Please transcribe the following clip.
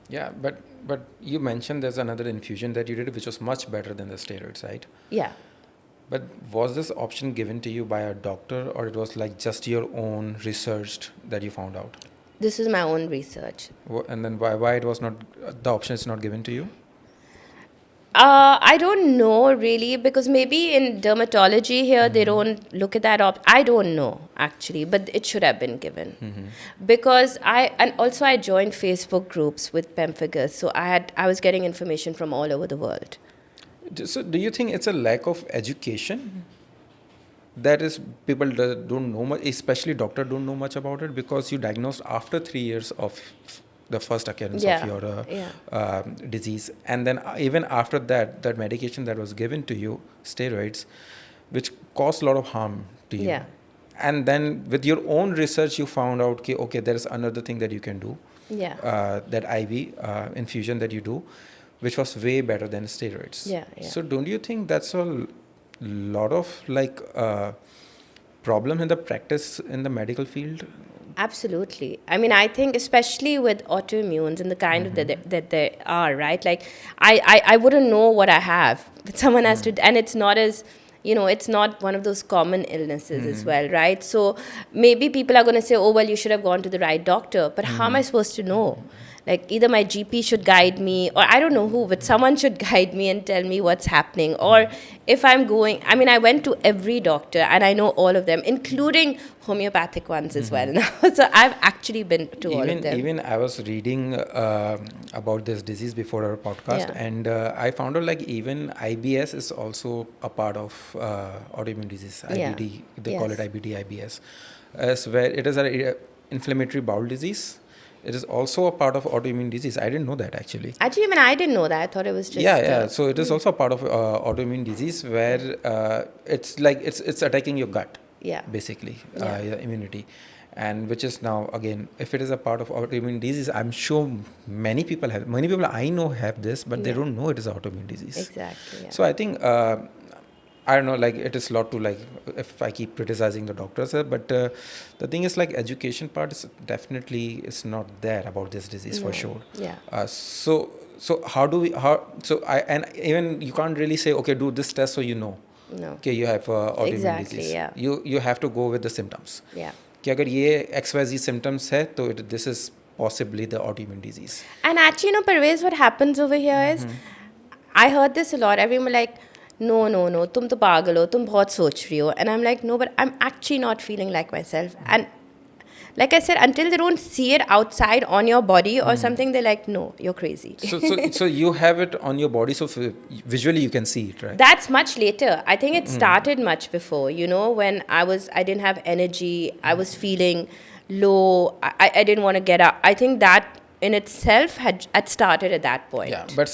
Yeah, but you mentioned there's another infusion that you did which was much better than the steroids, right? Yeah. But was this option given to you by a doctor, or it was like just your own research that you found out? This is my own research. And then why it was not, the option is not given to you? I don't know really, because maybe in dermatology here they don't look at that I don't know actually, but it should have been given. Because and also I joined Facebook groups with pemphigus, so I was getting information from all over the world. So do you think it's a lack of education? That is, people don't know much, especially doctor don't know much about it, because you diagnosed after 3 years of the first occurrence of Yeah. your Yeah. disease, and then even after that, that medication that was given to you, steroids, which caused a lot of harm to you. Yeah. And then with your own research, you found out, okay, there is another thing that you can do, Yeah. that IV infusion that you do, which was way better than steroids. Yeah, yeah. So don't you think that's a lot of like problem in the practice in the medical field? Absolutely. I mean, I think especially with autoimmunes and the kind of that they are, right? Like, I wouldn't know what I have, but someone has to, and it's not as, it's not one of those common illnesses as well, right? So maybe people are going to say, oh, well, you should have gone to the right doctor, but how am I supposed to know? Like, either my GP should guide me, or I don't know who, but someone should guide me and tell me what's happening. Or if I'm going, I mean, I went to every doctor and I know all of them, including homeopathic ones as well now. So I've actually been to all of them. Even I was reading about this disease before our podcast, Yeah. and I found out like even IBS is also a part of autoimmune disease. Yeah. IBD, they call it Yes. IBD, IBS, as where it is an inflammatory bowel disease. It is also a part of autoimmune disease. I didn't know that actually. Actually, I mean, I didn't know that. I thought it was just. Yeah. So it is also a part of autoimmune disease where it's like it's attacking your gut. Yeah. Basically, Yeah. your immunity, and which is now again, if it is a part of autoimmune disease, I'm sure many people I know have this, but they Yeah. don't know it is autoimmune disease. Exactly. Yeah. So I think I don't know, like it is a lot to like if I keep criticizing the doctors, but the thing is like education part is definitely is not there about this disease for No. sure. Yeah. So how do we so I and even you can't really say okay, do this test so you know. No. Okay, you have autoimmune Exactly, disease. yeah. You have to go with the symptoms. Yeah. कि अगर ये XYZ symptoms है तो this is possibly the autoimmune disease. And actually, Parvez, what happens over here is, I heard this a lot. Everyone like, no, तुम तो पागल हो, तुम बहुत सोच रही हो. And I'm like, no, but I'm actually not feeling like myself. And like I said, until they don't see it outside on your body or something, they're like, no, you're crazy. So you have it on your body, so visually you can see it, right? That's much later. I think it started much before, when I didn't have energy, I was feeling low, I didn't want to get up. I think that in itself had started at that point. Yeah, but